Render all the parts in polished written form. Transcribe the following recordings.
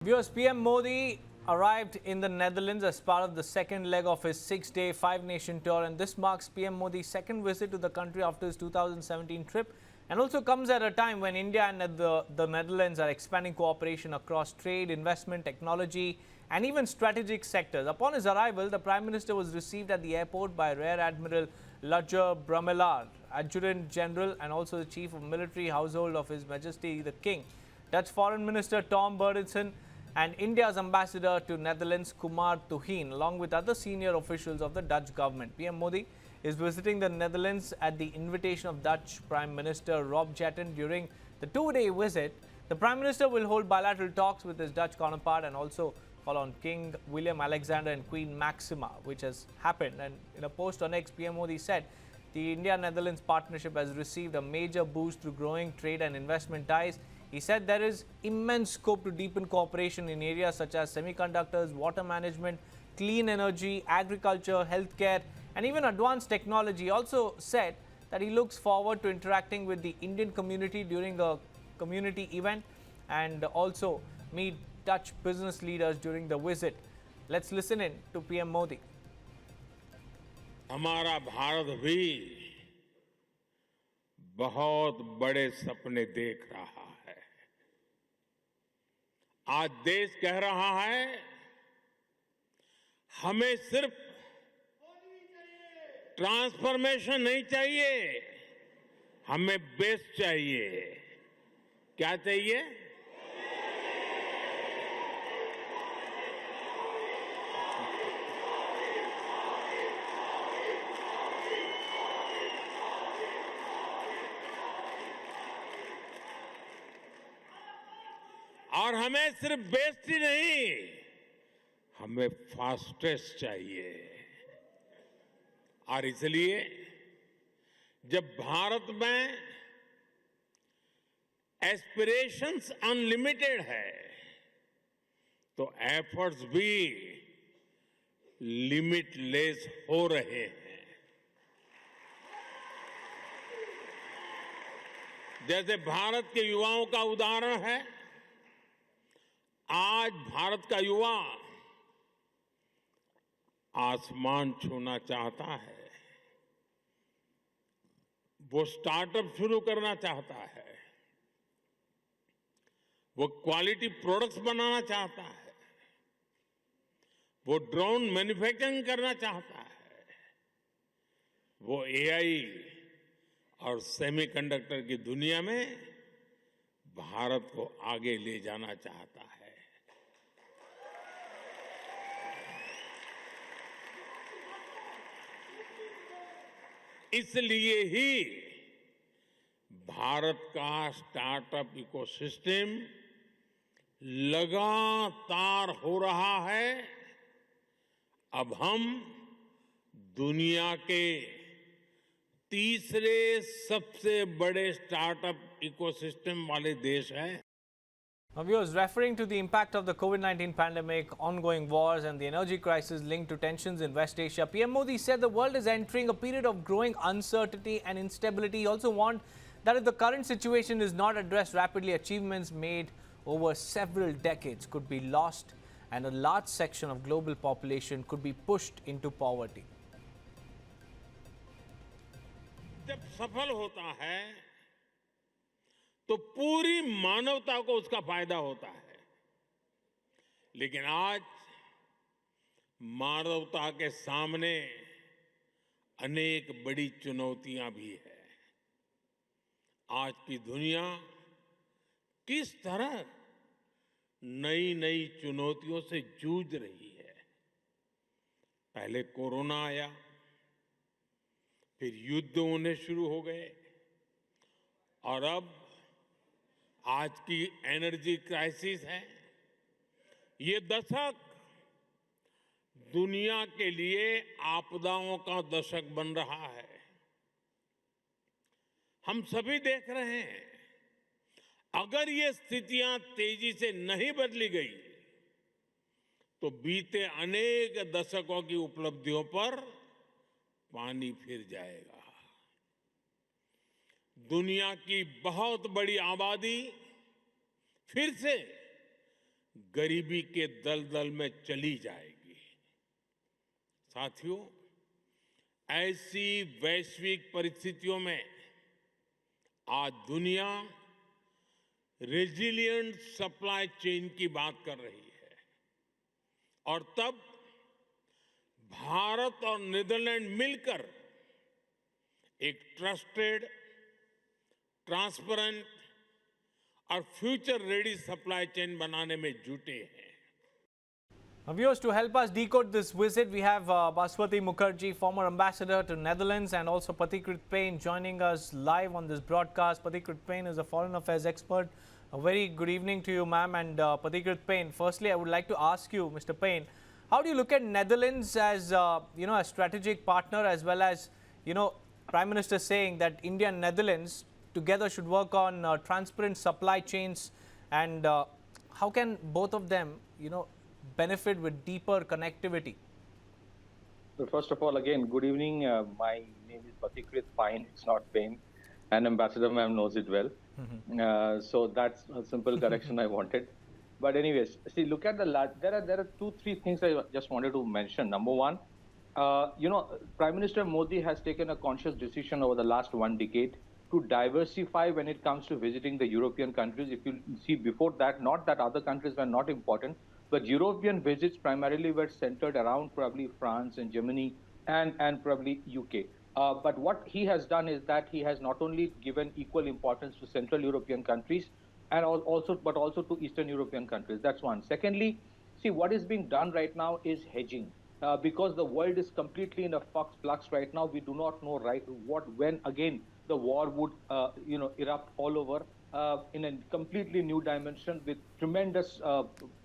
Viewers, PM Modi arrived in the Netherlands as part of the second leg of his 6-day, 5-nation tour, and this marks PM Modi's second visit to the country after his 2017 trip, and also comes at a time when India and the Netherlands are expanding cooperation across trade, investment, technology, and even strategic sectors. Upon his arrival, the Prime Minister was received at the airport by Rear Admiral Luger Brummelaar, Adjutant General, and also the Chief of Military Household of His Majesty the King, Dutch Foreign Minister Tom Berendsen, and India's ambassador to Netherlands, Kumar Tuhin, along with other senior officials of the Dutch government. PM Modi is visiting the Netherlands at the invitation of Dutch Prime Minister Rob Jetten. During the 2-day visit, the Prime Minister will hold bilateral talks with his Dutch counterpart and also call on King William Alexander and Queen Maxima, which has happened. And in a post on X, PM Modi said the India-Netherlands partnership has received a major boost through growing trade and investment ties. He said there is immense scope to deepen cooperation in areas such as semiconductors, water management, clean energy, agriculture, healthcare, and even advanced technology. He also said that he looks forward to interacting with the Indian community during a community event and also meet Dutch business leaders during the visit. Let's listen in to PM Modi. हमारा भारत भी बहुत बड़े सपने देख रहा है। आज देश कह रहा है हमें सिर्फ ट्रांसफॉर्मेशन नहीं चाहिए, हमें बेस्ट चाहिए। क्या चाहिए? और हमें सिर्फ बेस्ट ही नहीं, हमें फास्टेस्ट चाहिए। और इसलिए जब भारत में एस्पिरेशंस अनलिमिटेड है तो एफर्ट्स भी लिमिटलेस हो रहे हैं। जैसे भारत के युवाओं का उदाहरण है, आज भारत का युवा आसमान छूना चाहता है, वो स्टार्टअप शुरू करना चाहता है, वो क्वालिटी प्रोडक्ट्स बनाना चाहता है, वो ड्रोन मैन्युफैक्चरिंग करना चाहता है, वो एआई और सेमीकंडक्टर की दुनिया में भारत को आगे ले जाना चाहता है। इसलिए ही भारत का स्टार्टअप इकोसिस्टम लगातार हो रहा है। अब हम दुनिया के तीसरे सबसे बड़े स्टार्टअप इकोसिस्टम वाले देश हैं। Now, viewers, referring to the impact of the COVID-19 pandemic, ongoing wars and the energy crisis linked to tensions in West Asia, PM Modi said the world is entering a period of growing uncertainty and instability. He also warned that if the current situation is not addressed rapidly, achievements made over several decades could be lost and a large section of global population could be pushed into poverty. जब सफल होता है तो पूरी मानवता को उसका फायदा होता है, लेकिन आज मानवता के सामने अनेक बड़ी चुनौतियां भी है। आज की दुनिया किस तरह नई नई चुनौतियों से जूझ रही है। पहले कोरोना आया, फिर युद्ध होने शुरू हो गए और अब आज की एनर्जी क्राइसिस है। ये दशक दुनिया के लिए आपदाओं का दशक बन रहा है। हम सभी देख रहे हैं, अगर ये स्थितियां तेजी से नहीं बदली गई तो बीते अनेक दशकों की उपलब्धियों पर पानी फिर जाएगा। दुनिया की बहुत बड़ी आबादी फिर से गरीबी के दलदल में चली जाएगी। साथियों, ऐसी वैश्विक परिस्थितियों में आज दुनिया रेजिलिएंट सप्लाई चेन की बात कर रही है और तब भारत और नीदरलैंड मिलकर एक ट्रस्टेड, ट्रांसपेरेंट और फ्यूचर रेडी सप्लाई चेन बनाने में जुटे हैं। Viewers, to help us decode this visit, we have Baswati Mukherjee, former ambassador to Netherlands, and also Pathikrit Payne joining us live on this broadcast. Pathikrit Payne is a foreign affairs expert. A very good evening to you, ma'am. And Pathikrit Payne, firstly, I would like to ask you, Mr. Payne, how do you look at Netherlands as a strategic partner, as well as Prime Minister saying that India and Netherlands together should work on transparent supply chains, and how can both of them benefit with deeper connectivity? So first of all, again, good evening. My name is Pathikrit Payne. It's not Payne, and Ambassador Ma'am knows it well. So that's a simple correction I wanted. But anyways, see, look at there are 2-3 things I just wanted to mention. Number one, Prime Minister Modi has taken a conscious decision over the last 1 decade to diversify when it comes to visiting the European countries. If you see before that, not that other countries were not important, but European visits primarily were centered around probably France and Germany and probably UK. But what he has done is that he has not only given equal importance to Central European countries and but also to Eastern European countries. That's one. Secondly, see, what is being done right now is hedging. Because the world is completely in a flux right now, we do not know when again the war would erupt all over in a completely new dimension with tremendous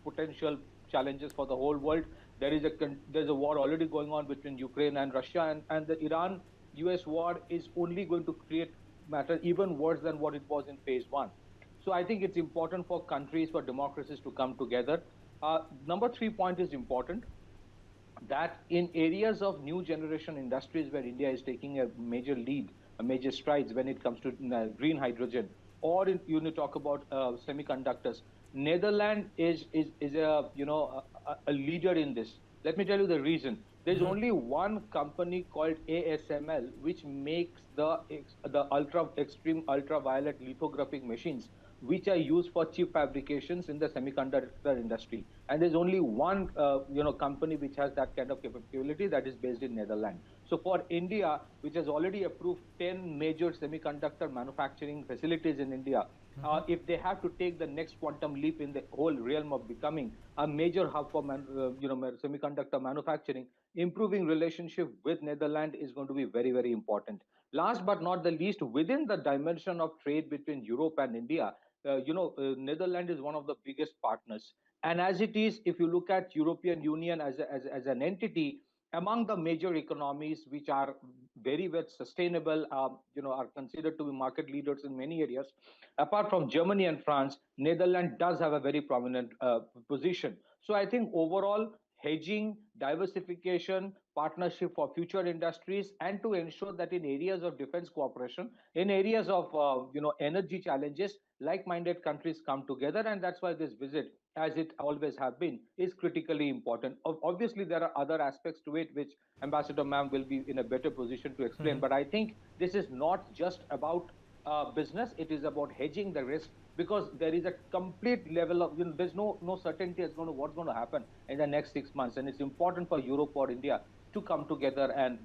potential challenges for the whole world. There's a war already going on between Ukraine and Russia, and the Iran-US war is only going to create matter even worse than what it was in phase one. So I think it's important for countries, for democracies to come together. Number 3 point is important, that in areas of new generation industries where India is taking a major lead, a major strides when it comes to green hydrogen, or you talk about semiconductors, Netherlands is a leader in this. Let me tell you the reason. There's only one company called ASML which makes the extreme ultraviolet lithographic machines which are used for chip fabrications in the semiconductor industry. And there's only one company which has that kind of capability, that is based in Netherlands. So for India, which has already approved 10 major semiconductor manufacturing facilities in India, if they have to take the next quantum leap in the whole realm of becoming a major hub for semiconductor manufacturing, improving relationship with Netherlands is going to be very, very important. Last but not the least, within the dimension of trade between Europe and India, Netherlands is one of the biggest partners. And as it is, if you look at European Union as an entity, among the major economies which are very well sustainable, are considered to be market leaders in many areas, apart from Germany and France, Netherlands does have a very prominent position. So I think overall, hedging, diversification, partnership for future industries, and to ensure that in areas of defense cooperation, in areas of energy challenges, like-minded countries come together, and that's why this visit, as it always have been, is critically important. Obviously, there are other aspects to it which Ambassador Ma'am will be in a better position to explain. But I think this is not just about business; it is about hedging the risk, because there is a complete level of there's no certainty as going to what's going to happen in the next 6 months, and it's important for Europe or India to come together and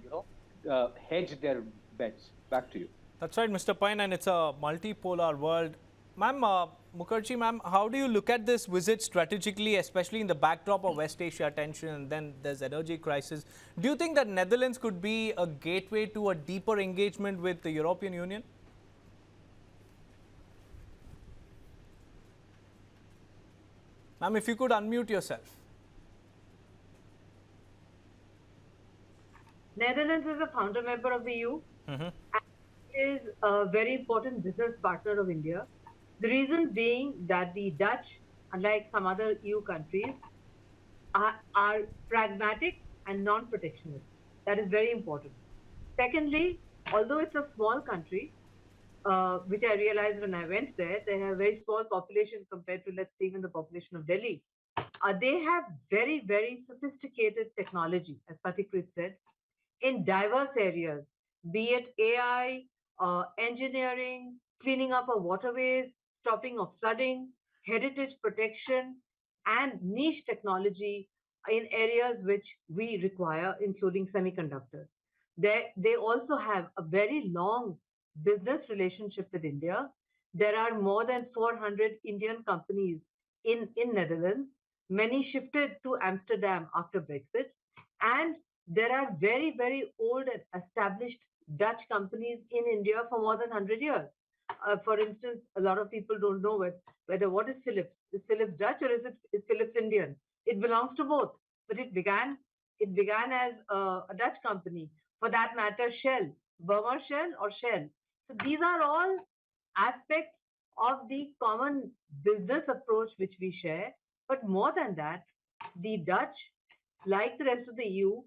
hedge their bets. Back to you. That's right, Mr. Payne, and it's a multipolar world. Ma'am, Mukherjee, ma'am, how do you look at this visit strategically, especially in the backdrop of West Asia tension, and then there's energy crisis? Do you think that Netherlands could be a gateway to a deeper engagement with the European Union? Ma'am, if you could unmute yourself. Netherlands is a founder member of the EU and is a very important business partner of India. The reason being that the Dutch, unlike some other EU countries, are pragmatic and non-protectionist. That is very important. Secondly, although it's a small country, which I realized when I went there, they have a very small population compared to, let's say, even the population of Delhi. They have very, very sophisticated technology, as Patikrit said, in diverse areas, be it AI, engineering, cleaning up of waterways, stopping of flooding, heritage protection, and niche technology in areas which we require, including semiconductors. They also have a very long business relationship with India. There are more than 400 Indian companies in Netherlands. Many shifted to Amsterdam after Brexit, and there are very, very old and established Dutch companies in India for more than 100 years. For instance, a lot of people don't know whether what is Philips? Is Philips Dutch or is Philips Indian? It belongs to both, but it began as a Dutch company. For that matter, Shell, Burma Shell or Shell. So these are all aspects of the common business approach which we share. But more than that, the Dutch, like the rest of the EU,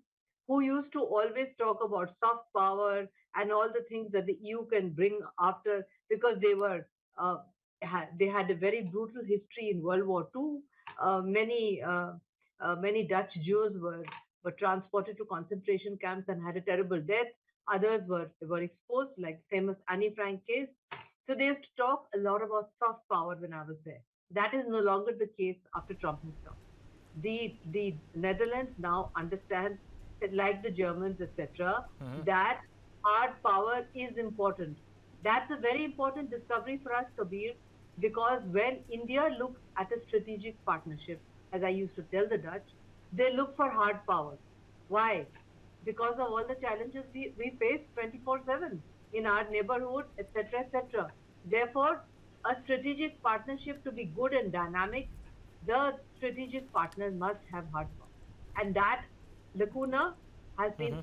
who used to always talk about soft power and all the things that the EU can bring after, because they had a very brutal history in World War II. Many Dutch Jews were transported to concentration camps and had a terrible death. Others were exposed, like famous Annie Frank case. So they used to talk a lot about soft power when I was there. That is no longer the case after Trump has come. The Netherlands now understands that, like the Germans, etc., that hard power is important. That's a very important discovery for us, Kabir, because when India looks at a strategic partnership, as I used to tell the Dutch, they look for hard power. Why? Because of all the challenges we face 24/7 in our neighborhood, etc., etc. Therefore, a strategic partnership to be good and dynamic, the strategic partner must have hard power. And that lacuna has been